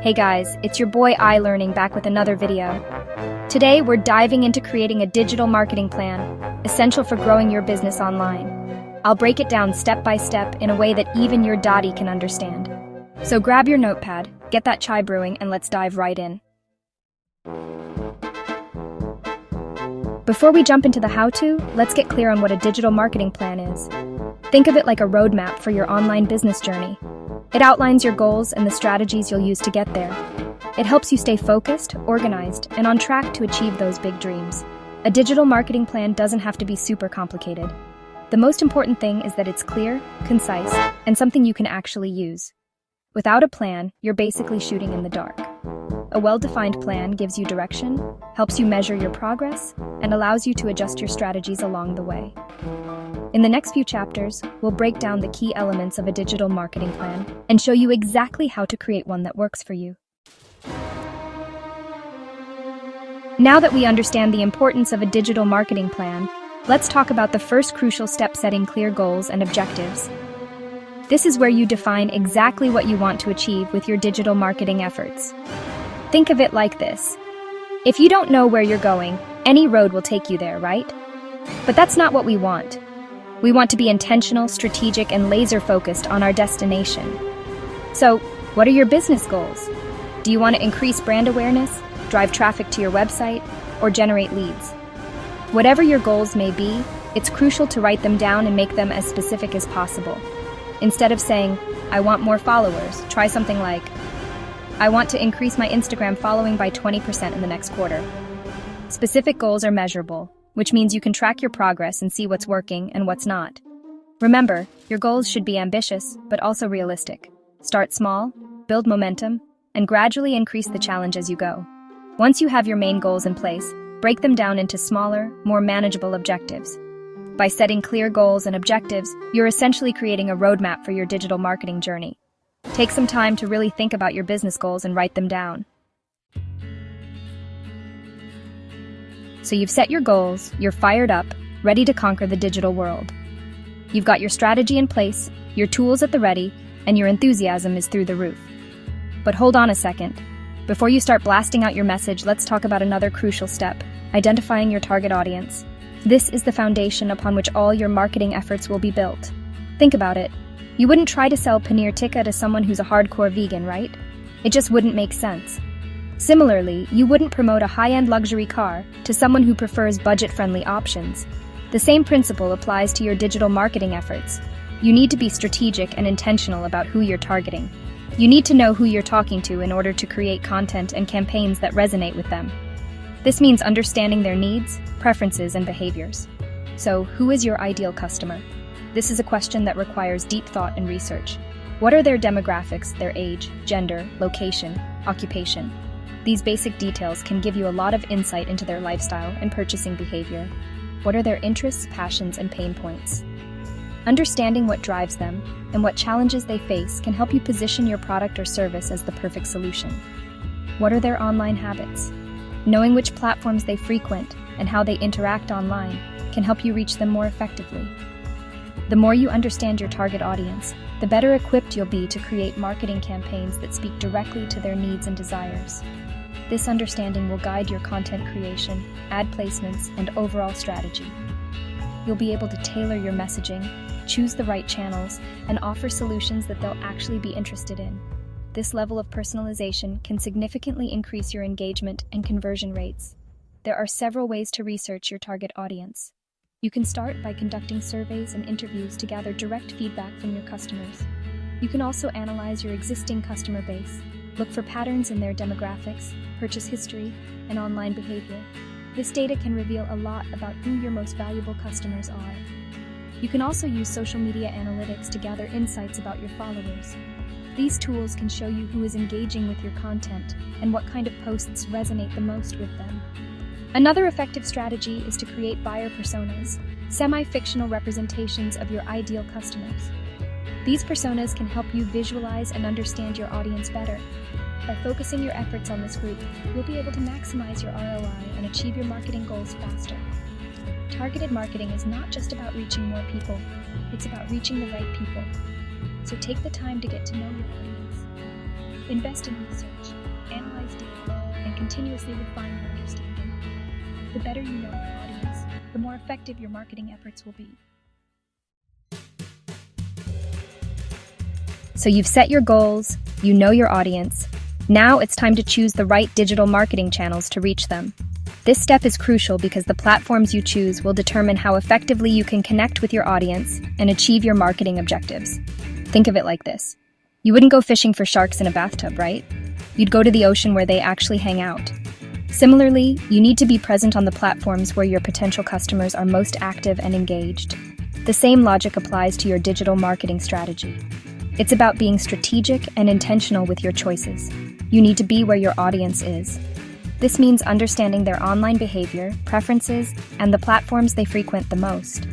Hey guys, it's your boy iLearning back with another video. Today we're diving into creating a digital marketing plan, essential for growing your business online. I'll break it down step by step in a way that even your Dottie can understand. So grab your notepad, get that chai brewing, and let's dive right in. Before we jump into the how-to, let's get clear on what a digital marketing plan is. Think of it like a roadmap for your online business journey. It outlines your goals and the strategies you'll use to get there. It helps you stay focused, organized, and on track to achieve those big dreams. A digital marketing plan doesn't have to be super complicated. The most important thing is that it's clear, concise, and something you can actually use. Without a plan, you're basically shooting in the dark. A well-defined plan gives you direction, helps you measure your progress, and allows you to adjust your strategies along the way. In the next few chapters, we'll break down the key elements of a digital marketing plan and show you exactly how to create one that works for you. Now that we understand the importance of a digital marketing plan, let's talk about the first crucial step: setting clear goals and objectives. This is where you define exactly what you want to achieve with your digital marketing efforts. Think of it like this. If you don't know where you're going, any road will take you there, right? But that's not what we want. We want to be intentional, strategic, and laser-focused on our destination. So, what are your business goals? Do you want to increase brand awareness, drive traffic to your website, or generate leads? Whatever your goals may be, it's crucial to write them down and make them as specific as possible. Instead of saying, "I want more followers," try something like, "I want to increase my Instagram following by 20% in the next quarter." Specific goals are measurable, which means you can track your progress and see what's working and what's not. Remember, your goals should be ambitious, but also realistic. Start small, build momentum, and gradually increase the challenge as you go. Once you have your main goals in place, break them down into smaller, more manageable objectives. By setting clear goals and objectives, you're essentially creating a roadmap for your digital marketing journey. Take some time to really think about your business goals and write them down. So you've set your goals, you're fired up, ready to conquer the digital world. You've got your strategy in place, your tools at the ready, and your enthusiasm is through the roof. But hold on a second. Before you start blasting out your message, let's talk about another crucial step: identifying your target audience. This is the foundation upon which all your marketing efforts will be built. Think about it. You wouldn't try to sell paneer tikka to someone who's a hardcore vegan, right? It just wouldn't make sense. Similarly, you wouldn't promote a high-end luxury car to someone who prefers budget-friendly options. The same principle applies to your digital marketing efforts. You need to be strategic and intentional about who you're targeting. You need to know who you're talking to in order to create content and campaigns that resonate with them. This means understanding their needs, preferences, and behaviors. So, who is your ideal customer? This is a question that requires deep thought and research. What are their demographics, their age, gender, location, occupation? These basic details can give you a lot of insight into their lifestyle and purchasing behavior. What are their interests, passions, and pain points? Understanding what drives them and what challenges they face can help you position your product or service as the perfect solution. What are their online habits? Knowing which platforms they frequent and how they interact online can help you reach them more effectively. The more you understand your target audience, the better equipped you'll be to create marketing campaigns that speak directly to their needs and desires. This understanding will guide your content creation, ad placements, and overall strategy. You'll be able to tailor your messaging, choose the right channels, and offer solutions that they'll actually be interested in. This level of personalization can significantly increase your engagement and conversion rates. There are several ways to research your target audience. You can start by conducting surveys and interviews to gather direct feedback from your customers. You can also analyze your existing customer base, look for patterns in their demographics, purchase history, and online behavior. This data can reveal a lot about who your most valuable customers are. You can also use social media analytics to gather insights about your followers. These tools can show you who is engaging with your content and what kind of posts resonate the most with them. Another effective strategy is to create buyer personas, semi-fictional representations of your ideal customers. These personas can help you visualize and understand your audience better. By focusing your efforts on this group, you'll be able to maximize your ROI and achieve your marketing goals faster. Targeted marketing is not just about reaching more people, it's about reaching the right people. So take the time to get to know your audience. Invest in research, analyze data, and continuously refine your understanding. The better you know your audience, the more effective your marketing efforts will be. So you've set your goals, you know your audience. Now it's time to choose the right digital marketing channels to reach them. This step is crucial because the platforms you choose will determine how effectively you can connect with your audience and achieve your marketing objectives. Think of it like this. You wouldn't go fishing for sharks in a bathtub, right? You'd go to the ocean where they actually hang out. Similarly, you need to be present on the platforms where your potential customers are most active and engaged. The same logic applies to your digital marketing strategy. It's about being strategic and intentional with your choices. You need to be where your audience is. This means understanding their online behavior, preferences, and the platforms they frequent the most.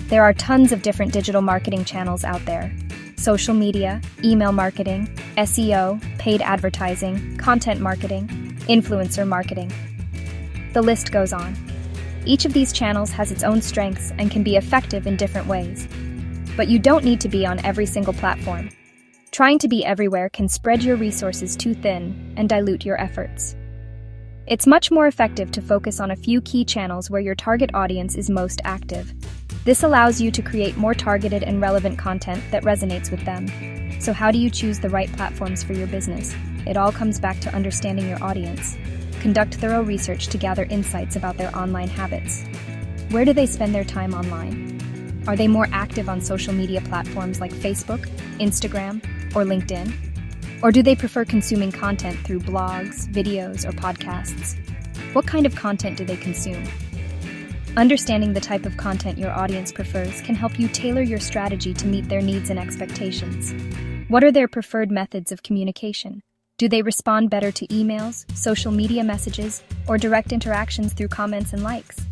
There are tons of different digital marketing channels out there. Social media, email marketing, SEO, paid advertising, content marketing, influencer marketing. The list goes on. Each of these channels has its own strengths and can be effective in different ways. But you don't need to be on every single platform. Trying to be everywhere can spread your resources too thin and dilute your efforts. It's much more effective to focus on a few key channels where your target audience is most active. This allows you to create more targeted and relevant content that resonates with them. So how do you choose the right platforms for your business? It all comes back to understanding your audience. Conduct thorough research to gather insights about their online habits. Where do they spend their time online? Are they more active on social media platforms like Facebook, Instagram, or LinkedIn? Or do they prefer consuming content through blogs, videos, or podcasts? What kind of content do they consume? Understanding the type of content your audience prefers can help you tailor your strategy to meet their needs and expectations. What are their preferred methods of communication? Do they respond better to emails, social media messages, or direct interactions through comments and likes?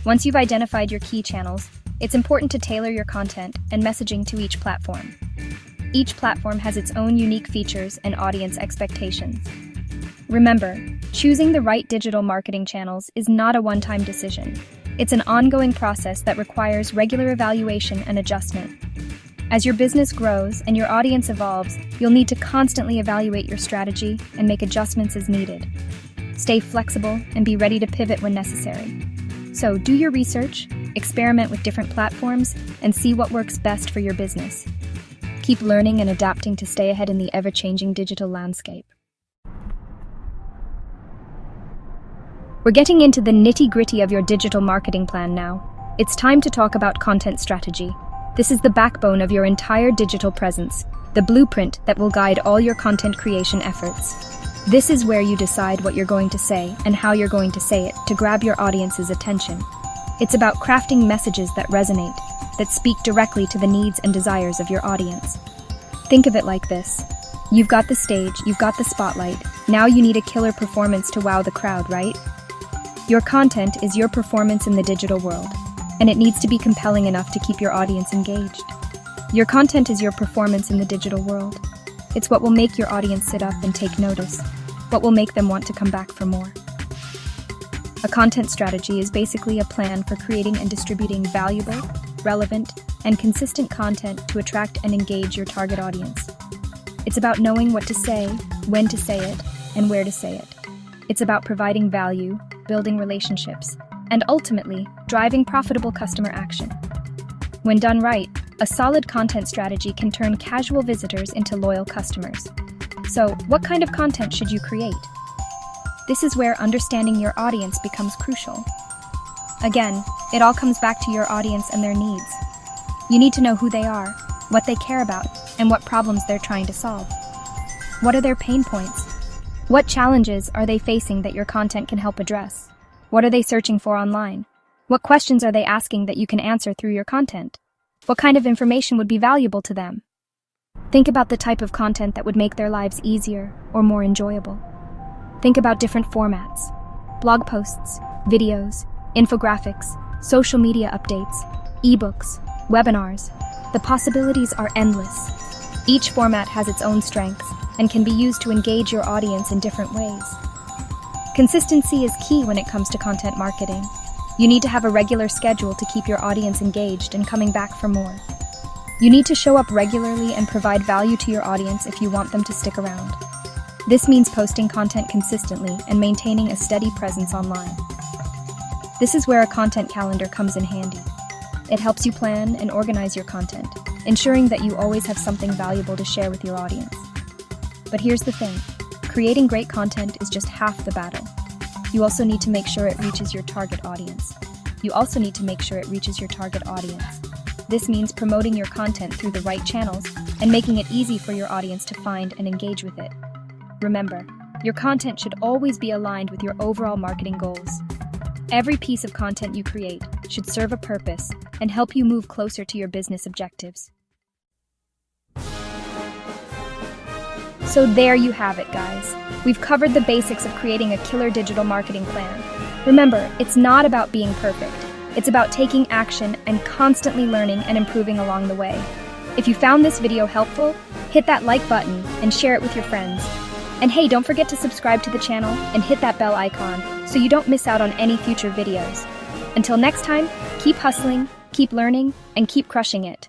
Once you've identified your key channels, it's important to tailor your content and messaging to each platform. Each platform has its own unique features and audience expectations. Remember, choosing the right digital marketing channels is not a one-time decision. It's an ongoing process that requires regular evaluation and adjustment. As your business grows and your audience evolves, you'll need to constantly evaluate your strategy and make adjustments as needed. Stay flexible and be ready to pivot when necessary. So do your research, experiment with different platforms, and see what works best for your business. Keep learning and adapting to stay ahead in the ever-changing digital landscape. We're getting into the nitty-gritty of your digital marketing plan now. It's time to talk about content strategy. This is the backbone of your entire digital presence, the blueprint that will guide all your content creation efforts. This is where you decide what you're going to say and how you're going to say it to grab your audience's attention. It's about crafting messages that resonate, that speak directly to the needs and desires of your audience. Think of it like this. You've got the stage, you've got the spotlight. Now you need a killer performance to wow the crowd, right? Your content is your performance in the digital world, and it needs to be compelling enough to keep your audience engaged. Your content is your performance in the digital world. It's what will make your audience sit up and take notice, what will make them want to come back for more. A content strategy is basically a plan for creating and distributing valuable, relevant, and consistent content to attract and engage your target audience. It's about knowing what to say, when to say it, and where to say it. It's about providing value, building relationships, and ultimately, driving profitable customer action. When done right, a solid content strategy can turn casual visitors into loyal customers. So, what kind of content should you create? This is where understanding your audience becomes crucial. Again, it all comes back to your audience and their needs. You need to know who they are, what they care about, and what problems they're trying to solve. What are their pain points? What challenges are they facing that your content can help address? What are they searching for online? What questions are they asking that you can answer through your content? What kind of information would be valuable to them? Think about the type of content that would make their lives easier or more enjoyable. Think about different formats: blog posts, videos, infographics, social media updates, ebooks, webinars. The possibilities are endless. Each format has its own strengths and can be used to engage your audience in different ways. Consistency is key when it comes to content marketing. You need to have a regular schedule to keep your audience engaged and coming back for more. You need to show up regularly and provide value to your audience if you want them to stick around. This means posting content consistently and maintaining a steady presence online. This is where a content calendar comes in handy. It helps you plan and organize your content, ensuring that you always have something valuable to share with your audience. But here's the thing, creating great content is just half the battle. You also need to make sure it reaches your target audience. This means promoting your content through the right channels and making it easy for your audience to find and engage with it. Remember, your content should always be aligned with your overall marketing goals. Every piece of content you create should serve a purpose and help you move closer to your business objectives. So there you have it, guys. We've covered the basics of creating a killer digital marketing plan. Remember, it's not about being perfect. It's about taking action and constantly learning and improving along the way. If you found this video helpful, hit that like button and share it with your friends. And hey, don't forget to subscribe to the channel and hit that bell icon so you don't miss out on any future videos. Until next time, keep hustling, keep learning, and keep crushing it.